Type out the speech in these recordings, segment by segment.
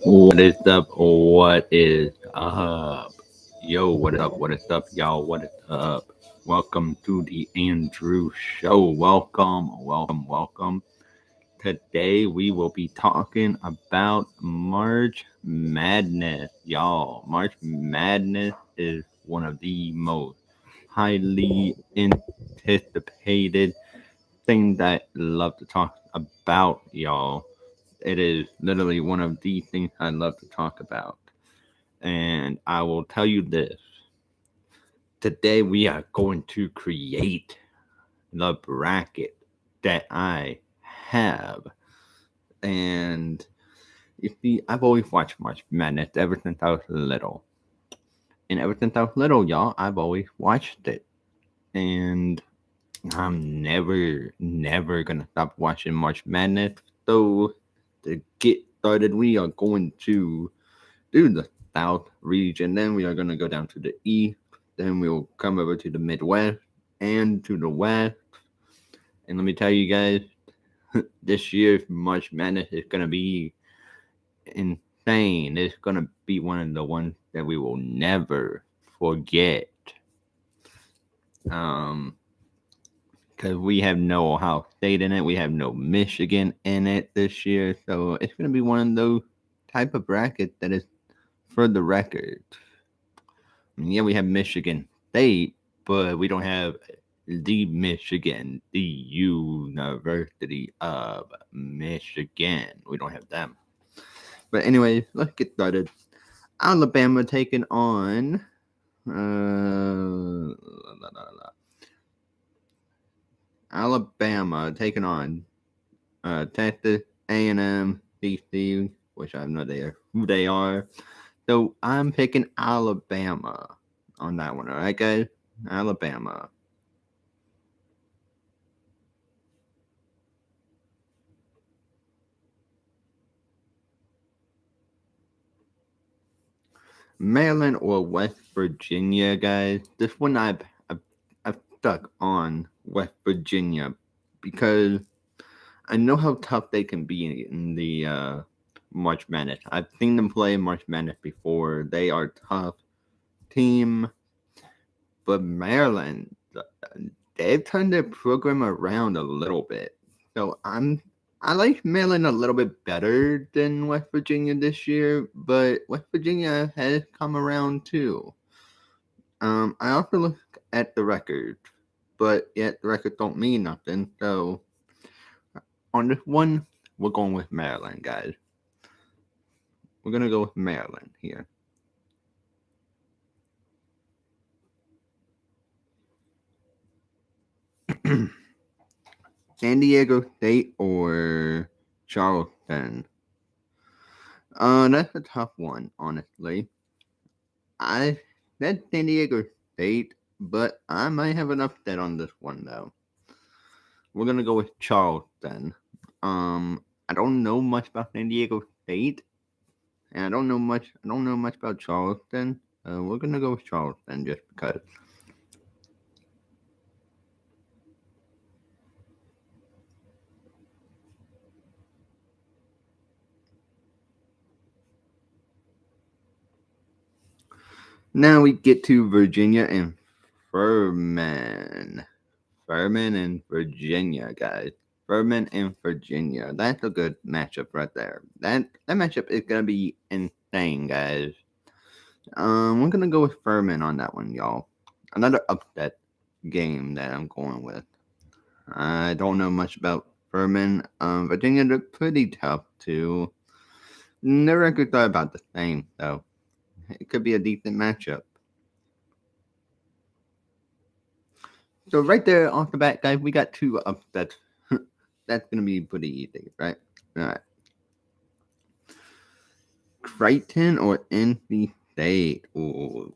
What is up? What is up? Yo, what is up? What is up, y'all? What is up? Welcome to the Andrew Show. Welcome. Today we will be talking about March Madness, y'all. March Madness is one of the most highly anticipated things that I love to talk about, y'all. It is literally one of the things I love to talk about. And I will tell you this today we are going to create the bracket that I have. And you see, I've always watched March Madness ever since I was little. And ever since I was little, y'all, I've always watched it. And I'm never gonna stop watching March Madness. So to get started, we are going to do the South region. Then we are going to go down to the East. Then we'll come over to the Midwest and to the West. And let me tell you guys, this year's March Madness is going to be insane. It's going to be one of the ones that we will never forget. Um, because we have no Ohio State in it, we have no Michigan in it this year, so it's going to be one of those type of brackets that is for the record. Yeah, we have Michigan State, but we don't have the Michigan, the University of Michigan. We don't have them. But anyways, let's get started. Alabama taking on Alabama taking on Texas A&M, DC, which I have no idea who they are. So I'm picking Alabama on that one. All right, guys, Alabama. Maryland or West Virginia, guys. This one I've stuck on West Virginia because I know how tough they can be in the March Madness. I've seen them play March Madness before. They are tough team, but Maryland, they've turned their program around a little bit. So I like Maryland a little bit better than West Virginia this year, but West Virginia has come around too. I also look at the record, but yet the records don't mean nothing. So on this one, we're going with Maryland, guys. We're gonna go with Maryland here. San Diego State or Charleston? That's a tough one, honestly. I said San Diego State, but I might have an upset on this one though. We're gonna go with Charleston. I don't know much about San Diego State, and I don't know much about Charleston. We're gonna go with Charleston just because. Now we get to Virginia and Furman. Furman and Virginia, guys. Furman and Virginia. That's a good matchup right there. That matchup is gonna be insane, guys. We're gonna go with Furman on that one, y'all. Another upset game that I'm going with. I don't know much about Furman. Virginia, they're pretty tough too. Their records are about the same, though. It could be a decent matchup. So right there off the bat, guys, we got two upsets. That's gonna be pretty easy, right? All right. Creighton or NC State? Ooh.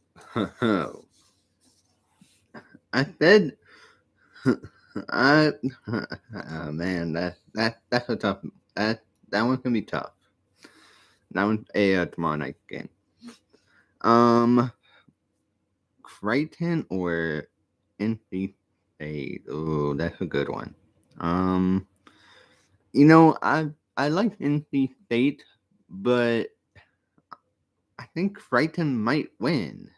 I said, I. Oh, man, that's a tough. That one's gonna be tough. That one's a tomorrow night game. Um, Creighton or NC State? Oh, that's a good one. Um, I like NC State, but I think Creighton might win,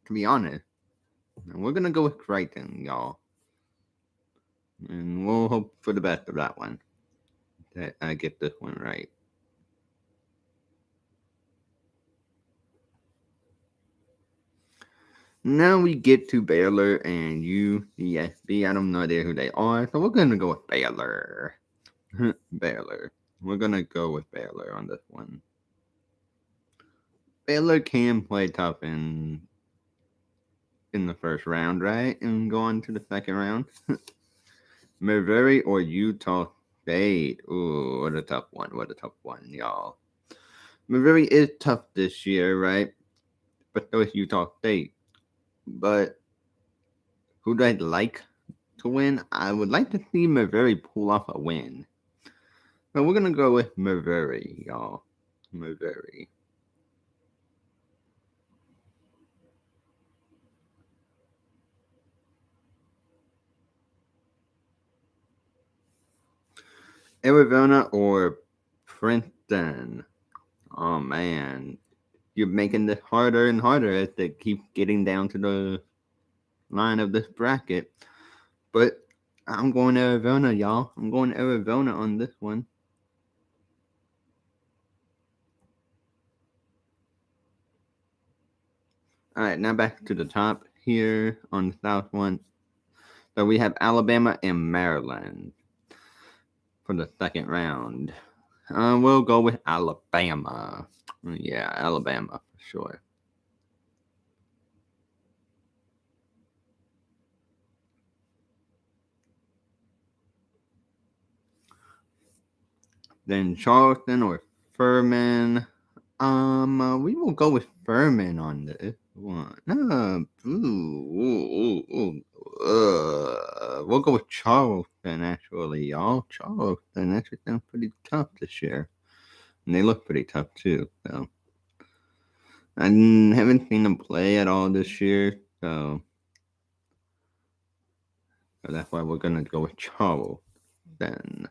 to be honest. And we're going to go with Creighton, y'all. And we'll hope for the best of that one. That I get this one right. Now we get to Baylor and UCSB. I don't know who they are, so we're going to go with Baylor. Baylor. We're going to go with Baylor on this one. Baylor can play tough in the first round, right? And go on to the second round. Missouri or Utah State. Ooh, what a tough one. What a tough one, y'all. Missouri is tough this year, right? But so is Utah State. But who do I like to win? I would like to see Missouri pull off a win. But we're going to go with Missouri, y'all. Missouri. Arizona or Princeton. Oh, man. You're making this harder and harder as they keep getting down to the line of this bracket. But I'm going Arizona, y'all. I'm going Arizona on this one. All right, now back to the top here on the south one. So we have Alabama and Maryland for the second round. We'll go with Alabama. Yeah, Alabama for sure. Then Charleston or Furman. We will go with Furman on this one. We'll go with Charleston, actually, y'all. Charleston actually sounds pretty tough this year. And they look pretty tough, too, so. I haven't seen them play at all this year, so that's why we're gonna go with Charleston.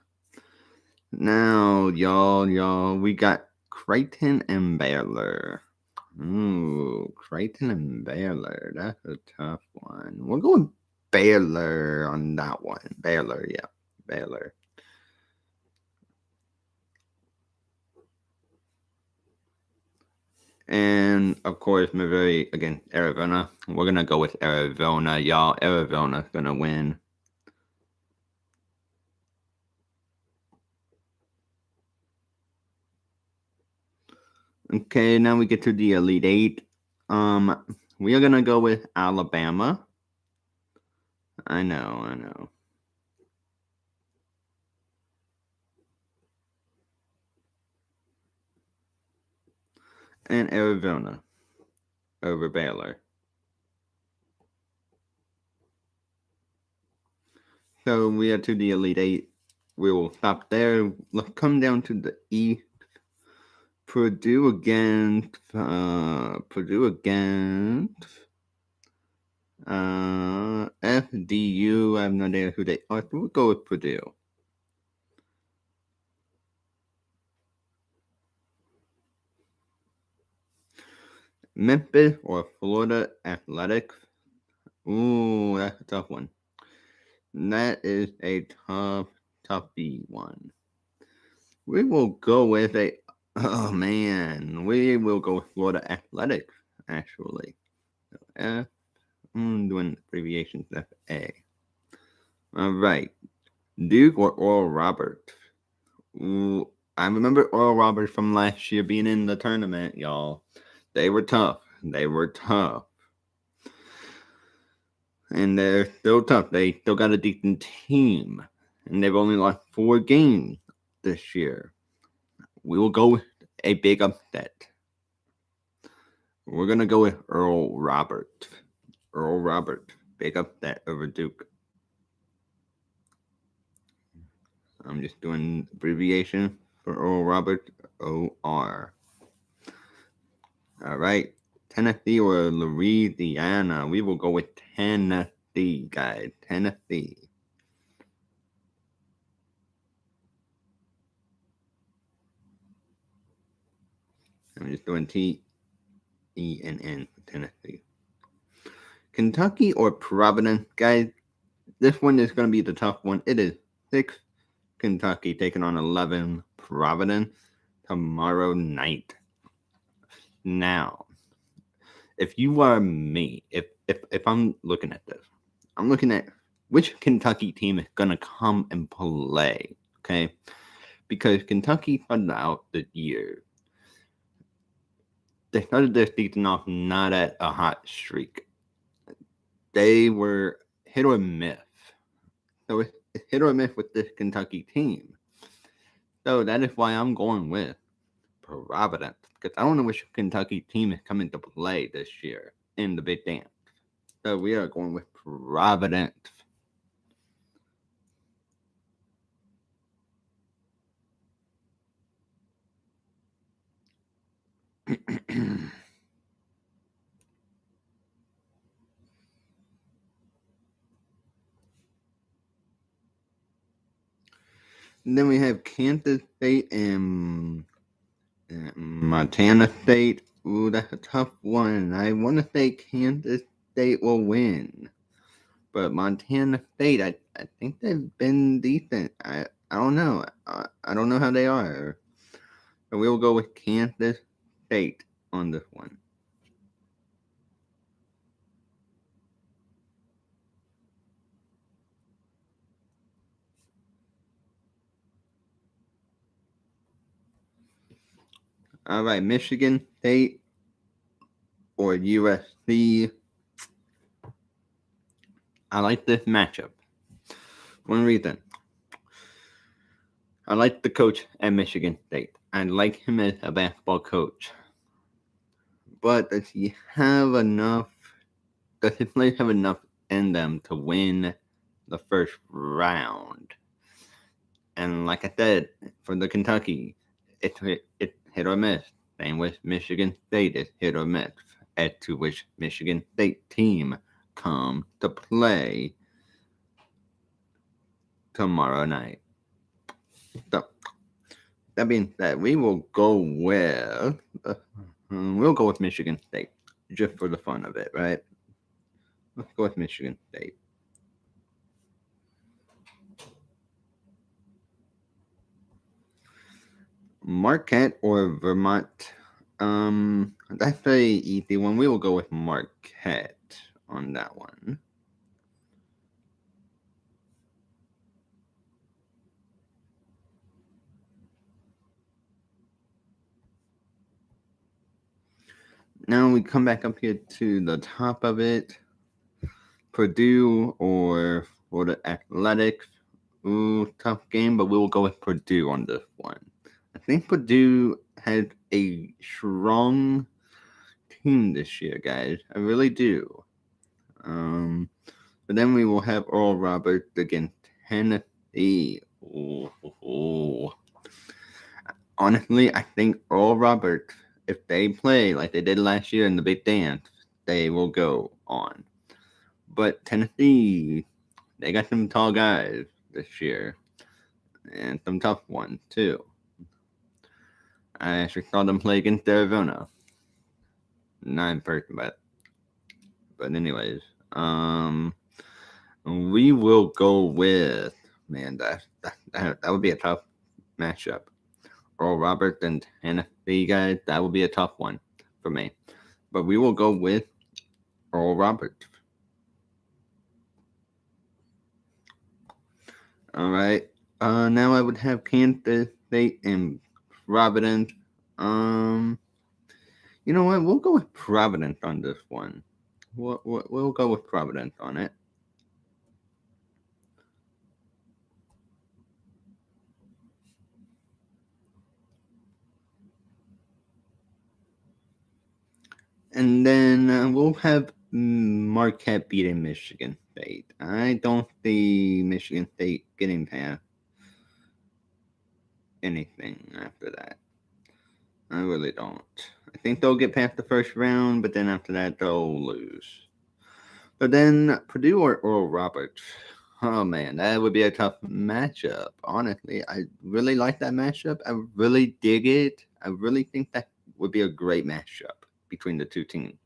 Now, y'all, we got Creighton and Baylor. Ooh, Creighton and Baylor. That's a tough one. We're going Baylor on that one. Baylor, yeah. Baylor. And of course, Missouri against Arizona. We're gonna go with Arizona, y'all. Arizona's gonna win. Okay, now we get to the Elite Eight. We are gonna go with Alabama. I know. And Arizona over Baylor. So we are to the Elite Eight. We will stop there. Let's come down to the East. Purdue against FDU. I have no idea who they are. So we'll go with Purdue. Memphis or Florida Athletics. Ooh, that's a tough one. That is a toughy one. We will go with a. Oh man, we will go with Florida Athletics. Actually, F. I'm doing abbreviations. FA. All right, Duke or Oral Roberts. Ooh, I remember Oral Roberts from last year being in the tournament, y'all. They were tough. And they're still tough. They still got a decent team. And they've only lost 4 games this year. We will go with a big upset. We're going to go with Earl Roberts. Earl Roberts. Big upset over Duke. I'm just doing abbreviation for Earl Roberts. OR. All right. Tennessee or Louisiana. We will go with Tennessee, guys. Tennessee. I'm just doing ENN, Tennessee. Kentucky or Providence, guys. This one is going to be the tough one. It is 6 Kentucky taking on 11 Providence tomorrow night. Now, if you are me, if I'm looking at this, I'm looking at which Kentucky team is going to come and play, okay? Because Kentucky started out the year. They started their season off not at a hot streak. They were hit or miss. So it's hit or miss with this Kentucky team. So that is why I'm going with Providence. Because I don't know which Kentucky team is coming to play this year in the Big Dance. So we are going with Providence. And then we have Kansas State and Montana State. Ooh, that's a tough one. I want to say Kansas State will win. But Montana State, I think they've been decent. I don't know. I don't know how they are. So we'll go with Kansas State on this one. All right, Michigan State or USC. I like this matchup. One reason. I like the coach at Michigan State. I like him as a basketball coach. But does he have enough? Does his players have enough in them to win the first round? And like I said, for the Kentucky, it's hit or miss. Same with Michigan State, it's hit or miss as to which Michigan State team come to play tomorrow night. So that being said, we will go with Michigan State just for the fun of it, right? Let's go with Michigan State. Marquette or Vermont? That's a easy one. We will go with Marquette on that one. Now we come back up here to the top of it. Purdue or Florida Athletics. Ooh, tough game, but we will go with Purdue on this one. I think Purdue has a strong team this year, guys. I really do. But then we will have Oral Roberts against Tennessee. Ooh. Honestly, I think Oral Roberts, if they play like they did last year in the Big Dance, they will go on. But Tennessee, they got some tall guys this year. And some tough ones, too. I actually saw them play against Arizona. Not in person, but anyways. We will go with, man, that would be a tough matchup. Earl Roberts and Tennessee guys, that would be a tough one for me. But we will go with Earl Roberts. All right. Now I would have Kansas State and Providence. You know what? We'll go with Providence on this one. We'll go with Providence on it. And then we'll have Marquette beating Michigan State. I don't see Michigan State getting past anything after that. I really don't. I think they'll get past the first round, but then after that, they'll lose. But then Purdue or Oral Roberts. Oh man, that would be a tough matchup. Honestly, I really like that matchup. I really dig it. I really think that would be a great matchup between the two teams.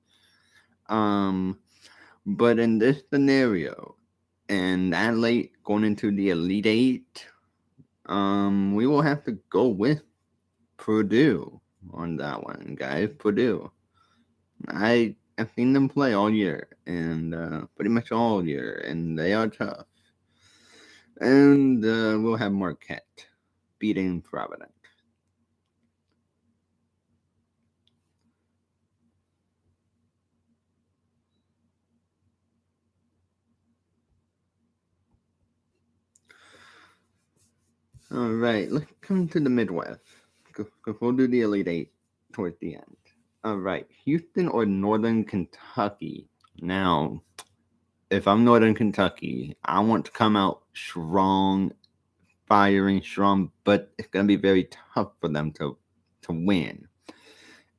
But in this scenario, and that late going into the Elite Eight, we will have to go with Purdue on that one, guys. Purdue. I've seen them play all year, and pretty much all year, and they are tough. And we'll have Marquette beating Providence. All right, let's come to the Midwest. We'll do the Elite Eight towards the end. All right, Houston or Northern Kentucky. Now, if I'm Northern Kentucky, I want to come out strong, firing strong, but it's gonna be very tough for them to win.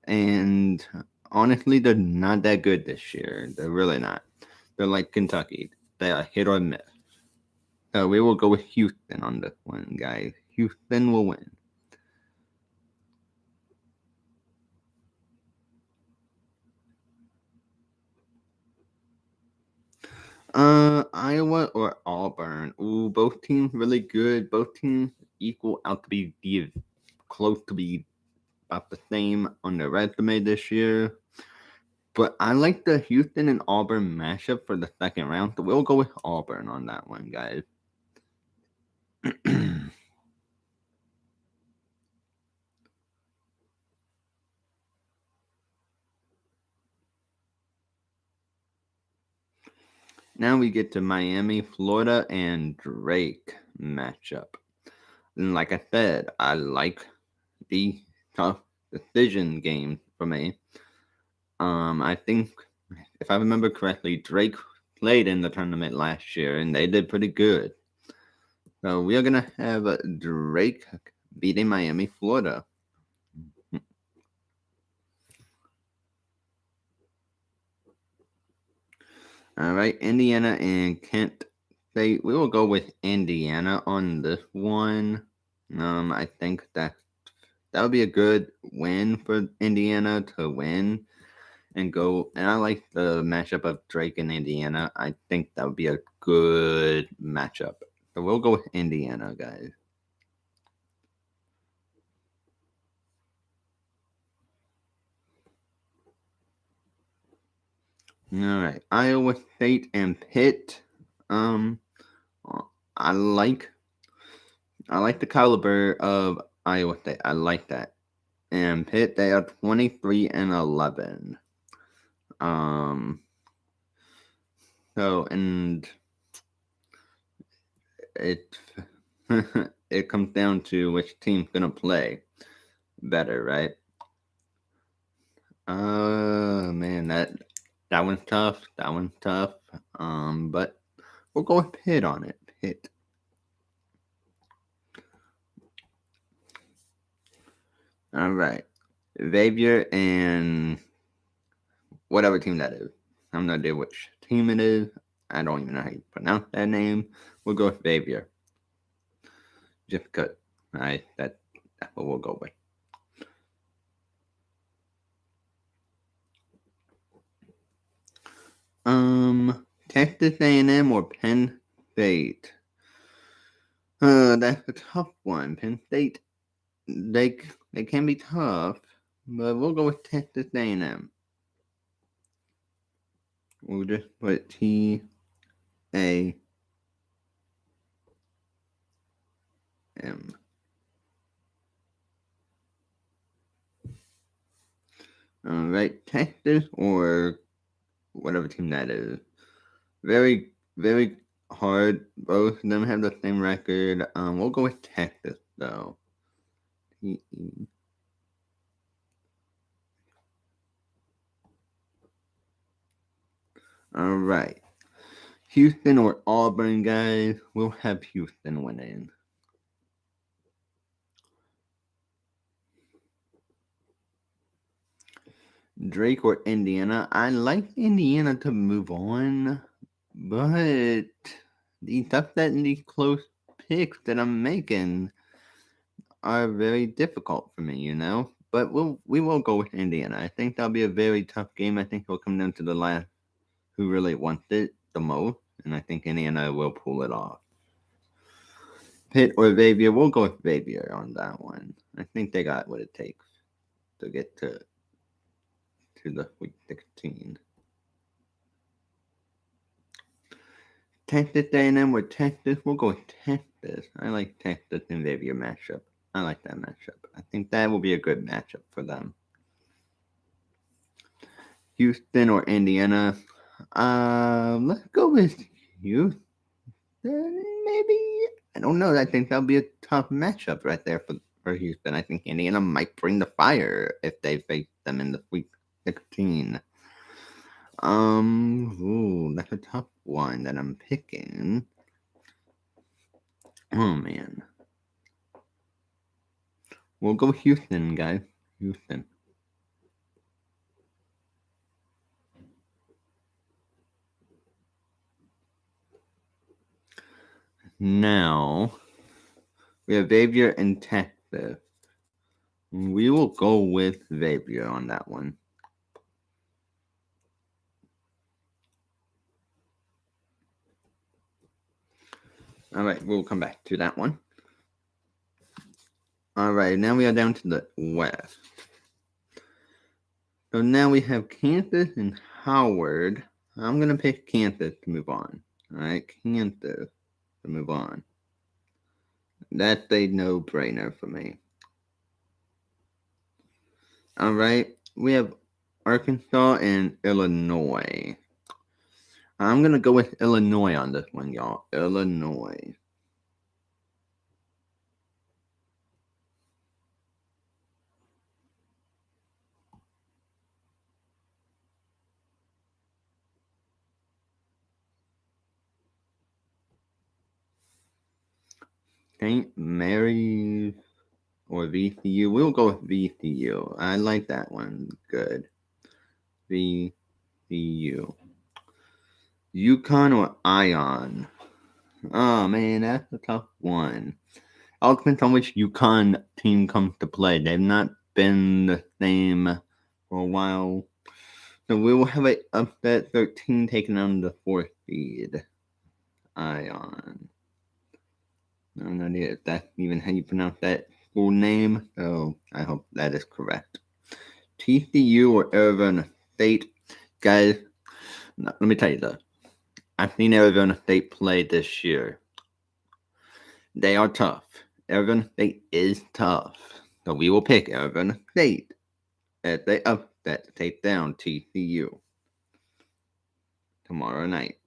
And honestly, they're not that good this year. They're really not. They're like Kentucky. They are hit or miss. So we will go with Houston on this one, guys. Houston will win. Iowa or Auburn. Ooh, both teams really good. Both teams equal out to be close to be about the same on the resume this year. But I like the Houston and Auburn matchup for the second round, so we'll go with Auburn on that one, guys. Now we get to Miami, Florida, and Drake matchup. And like I said, I like the tough decision game for me. I think if I remember correctly, Drake played in the tournament last year and they did pretty good. So we are gonna have Drake beating Miami, Florida. All right, Indiana and Kent State. We will go with Indiana on this one. I think that would be a good win for Indiana to win and go. And I like the matchup of Drake and Indiana. I think that would be a good matchup. So we'll go with Indiana, guys. All right, Iowa State and Pitt. Um, I like the caliber of Iowa State. I like that. And Pitt, they are 23-11. Um, so and it it comes down to which team's gonna play better, right? Man, that one's tough. That one's tough. But we'll go with Pitt on it. Pitt. All right. Xavier and whatever team that is. I'm not sure which team it is. I don't even know how you pronounce that name. We'll go with Xavier. Just because that's what we'll go with. Texas A&M or Penn State? That's a tough one. Penn State, they can be tough, but we'll go with Texas A&M. We'll just put TAM. All right, Texas or whatever team that is. Very, very hard. Both of them have the same record. We'll go with Texas though. All right, Houston or Auburn, guys. We'll have Houston winning. Drake or Indiana. I like Indiana to move on, but these upset and these close picks that I'm making are very difficult for me, you know. but we will go with Indiana. I think that'll be a very tough game. I think it'll come down to the last who really wants it the most, and I think Indiana will pull it off. Pitt or Xavier, we'll go with Xavier on that one. I think they got what it takes to get to the Week 16. Texas A&M or Texas, we'll go with Texas. I like Texas and Xavier matchup. I like that matchup. I think that will be a good matchup for them. Houston or Indiana, let's go with Houston. Maybe, I don't know. I think that'll be a tough matchup right there for Houston. I think Indiana might bring the fire if they face them in the Week 16. That's a tough one that I'm picking. Oh man. We'll go Houston, guys. Houston. Now, we have Xavier and Texas. We will go with Xavier on that one. All right, we'll come back to that one. All right, now we are down to the West. So now we have Kansas and Howard. I'm going to pick Kansas to move on. All right, Kansas to move on. That's a no-brainer for me. All right, we have Arkansas and Illinois. I'm going to go with Illinois on this one, y'all. Illinois. St. Mary's or VCU. We'll go with VCU. I like that one. Good. VCU. UConn or Ion? Oh man, that's a tough one. All depends on which UConn team comes to play. They've not been the same for a while. So we will have a upset 13 taking on the 4th seed. Ion. I have no idea if that's even how you pronounce that school name, so I hope that is correct. TCU or Arizona State. Guys, let me tell you though. I've seen Arizona State play this year. They are tough. Arizona State is tough. So we will pick Arizona State as they upset to take down TCU tomorrow night.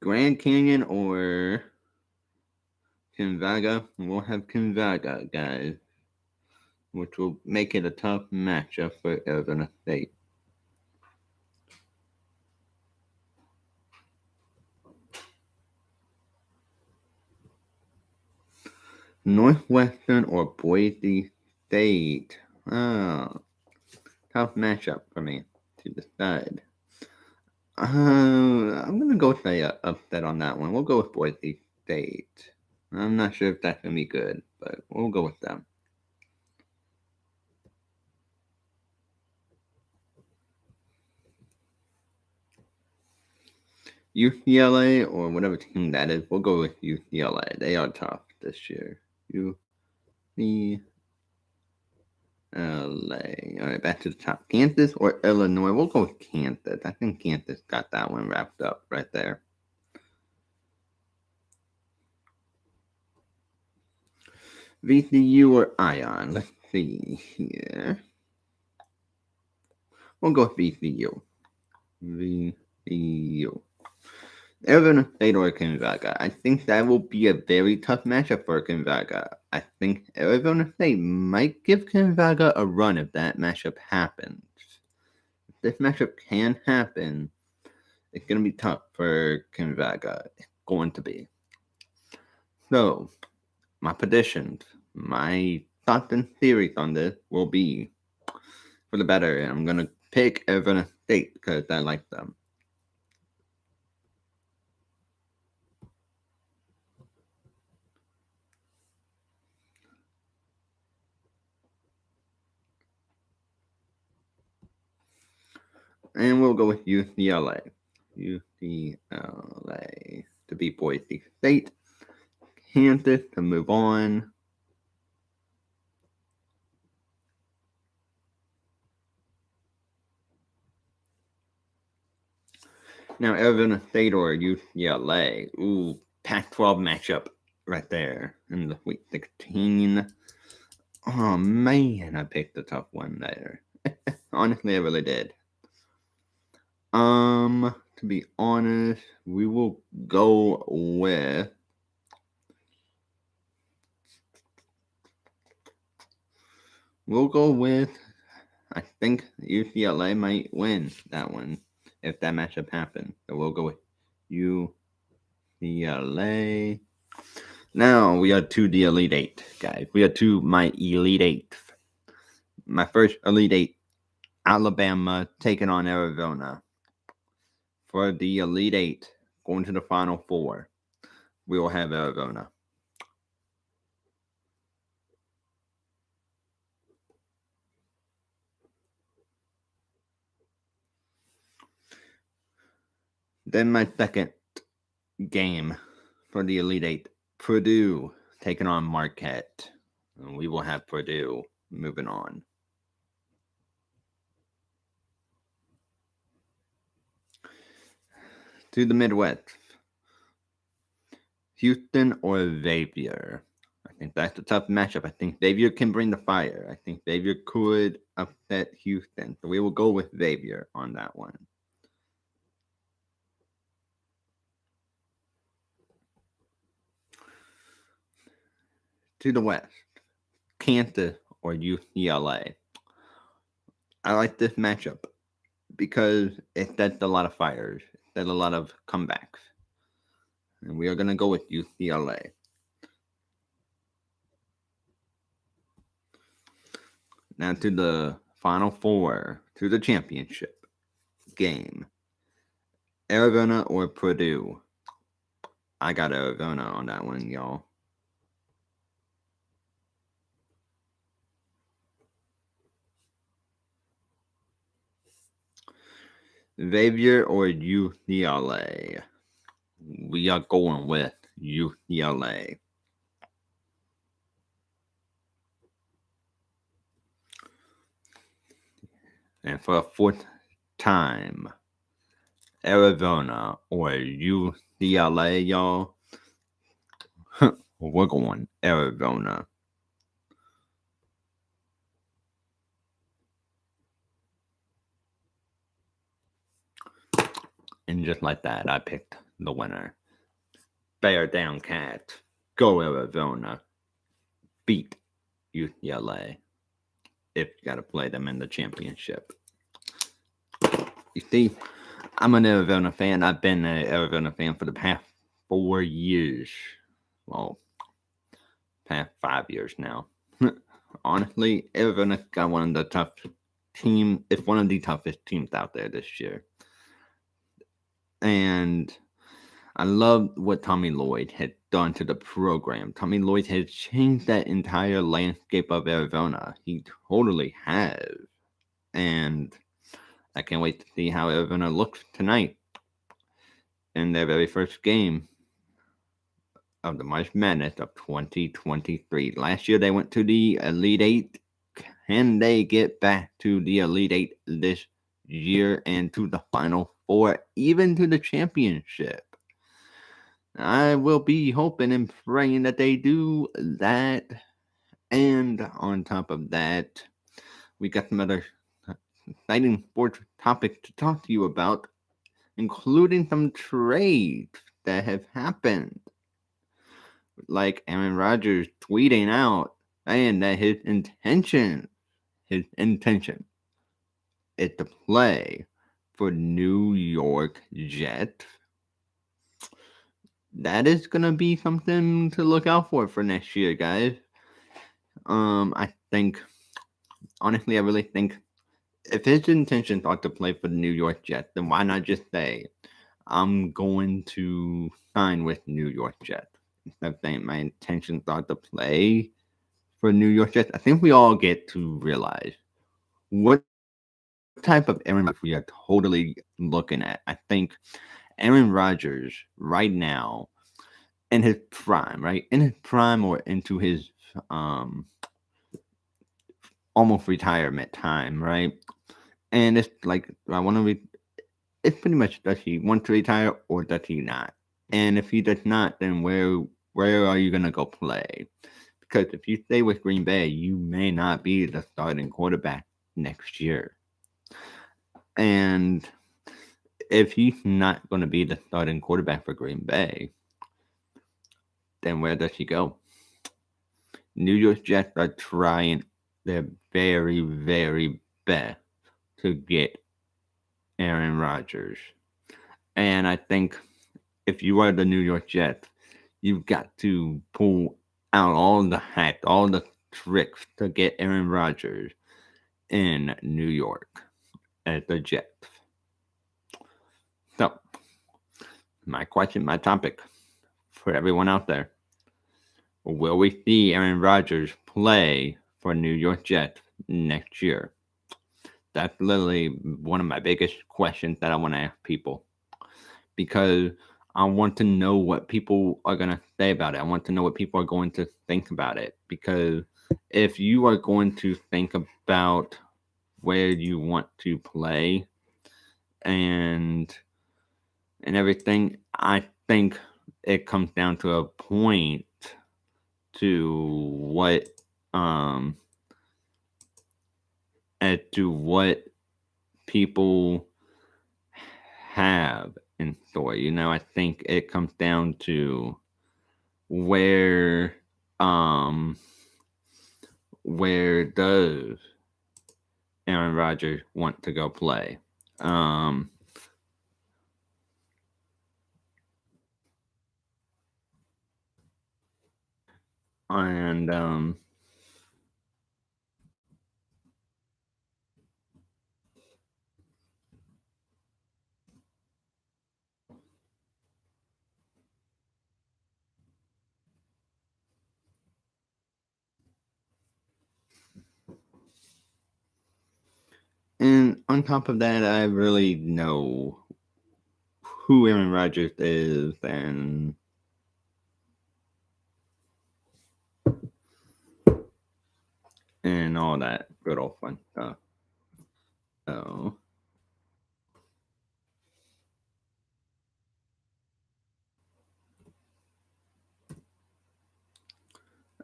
Grand Canyon or Gonzaga? We'll have Gonzaga, guys, which will make it a tough matchup for Arizona State. Northwestern or Boise State? Oh, tough matchup for me to decide. I'm going to go with a upset on that one. We'll go with Boise State. I'm not sure if that's going to be good, but we'll go with them. UCLA or whatever team that is, we'll go with UCLA. They are tough this year. UCLA. All right, back to the top. Kansas or Illinois? We'll go with Kansas. I think Kansas got that one wrapped up right there. VCU or Ion? Let's see here. We'll go with VCU. VCU. Arizona State or Gonzaga. I think that will be a very tough matchup for Gonzaga. I think Arizona State might give Gonzaga a run if that matchup happens. If this matchup can happen, it's going to be tough for Gonzaga. It's going to be. So, my predictions, my thoughts and theories on this will be for the better. I'm going to pick Arizona State because I like them. And we'll go with UCLA. UCLA to beat Boise State. Kansas to move on. Now, Arizona State or UCLA. Ooh, Pac-12 matchup right there in the Week 16. Oh, man, I picked a tough one there. Honestly, I really did. To be honest, we will go with... I think UCLA might win that one if that matchup happens. So we'll go with UCLA. Now we are to the Elite Eight, guys. We are to my Elite Eight. My first Elite Eight, Alabama taking on Arizona. For the Elite Eight, going to the Final Four, we will have Arizona. Then my second game for the Elite Eight, Purdue taking on Marquette. And we will have Purdue moving on. To the Midwest, Houston or Xavier. I think that's a tough matchup. I think Xavier can bring the fire. I think Xavier could upset Houston. So we will go with Xavier on that one. To the West, Kansas or UCLA. I like this matchup because it sets a lot of fires, it sets a lot of comebacks. And we are going to go with UCLA. Now to the Final Four, to the championship game. Arizona or Purdue. I got Arizona on that one, y'all. Xavier or UCLA. We are going with UCLA. And for a fourth time, Arizona or UCLA, y'all. We're going Arizona. And just like that, I picked the winner. Bear down, Cats. Go Arizona. Beat UCLA. If you got to play them in the championship. You see, I'm an Arizona fan. I've been an Arizona fan for the past 4 years. Well, past 5 years now. Honestly, Arizona's got one of the toughest teams. It's one of the toughest teams out there this year. And I love what Tommy Lloyd had done to the program. Tommy Lloyd has changed that entire landscape of Arizona. He totally has. And I can't wait to see how Arizona looks tonight in their very first game of the March Madness of 2023. Last year they went to the Elite Eight. Can they get back to the Elite Eight this year and to the Final Four, even to the championship? I will be hoping and praying that they do that. And on top of that, we got some other exciting sports topics to talk to you about, including some trades that have happened. Like Aaron Rodgers tweeting out saying that his intention is to play for New York Jets. That is going to be something to look out for next year, guys. I think, honestly, I really think if his intentions are to play for the New York Jets, then why not just say, I'm going to sign with New York Jets? Instead of saying my intentions are to play for New York Jets, I think we all get to realize what type of Aaron Rodgers we are totally looking at. I think Aaron Rodgers right now in his prime, right? In his prime or into his um almost retirement time, right? And it's like I want to it's pretty much does he want to retire or does he not? And if he does not, then where are you gonna go play? Because if you stay with Green Bay, you may not be the starting quarterback next year. And if he's not going to be the starting quarterback for Green Bay, then where does he go? New York Jets are trying their very, very best to get Aaron Rodgers. And I think if you are the New York Jets, you've got to pull out all the hacks, all the tricks to get Aaron Rodgers in New York as the Jets. So, my question, my topic for everyone out there: will we see Aaron Rodgers play for New York Jets next year? That's literally one of my biggest questions that I want to ask people because I want to know what people are going to say about it. I want to know what people are going to think about it because if you are going to think about where you want to play and everything, I think it comes down to a point to what um as to what people have in store. I think it comes down to where um where does Aaron Rodgers want to go play? Um and on top of that, I really know who Aaron Rodgers is and all that good old fun stuff. So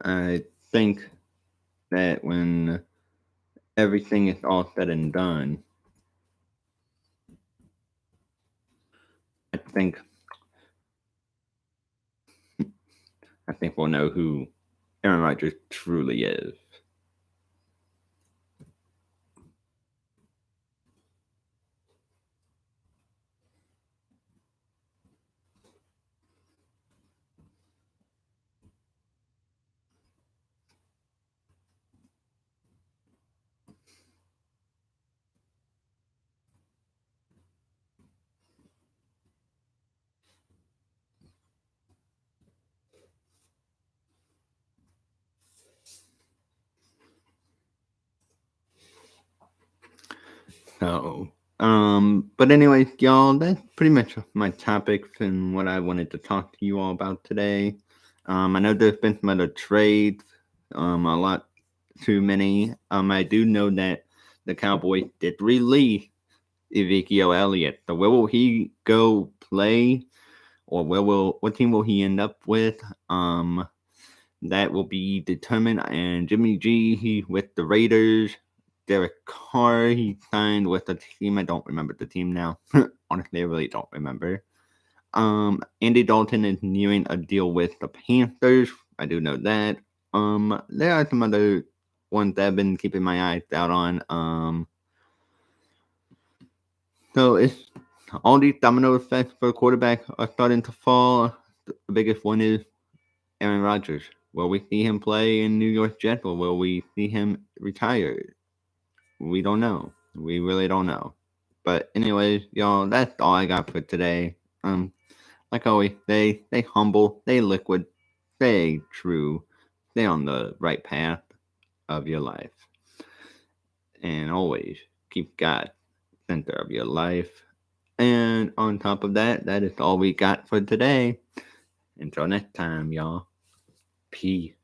I think that when everything is all said and done, I think I think we'll know who Aaron Rodgers truly is. So, but anyways, y'all, that's pretty much my topics and what I wanted to talk to you all about today. I know there's been some other trades, a lot too many. I do know that the Cowboys did release Ezekiel Elliott. So where will he go play, or what team will he end up with? That will be determined. And Jimmy G, he with the Raiders. Derek Carr, he signed with a team. I don't remember the team now. Honestly, I really don't remember. Andy Dalton is nearing a deal with the Panthers. I do know that. There are some other ones that I've been keeping my eyes out on. So it's all these domino effects for a quarterback are starting to fall. The biggest one is Aaron Rodgers. Will we see him play in New York Jets or will we see him retire? We don't know. We really don't know. But anyways, y'all, that's all I got for today. Like always, stay humble, stay liquid, stay true, stay on the right path of your life. And always keep God center of your life. And on top of that, that is all we got for today. Until next time, y'all. Peace.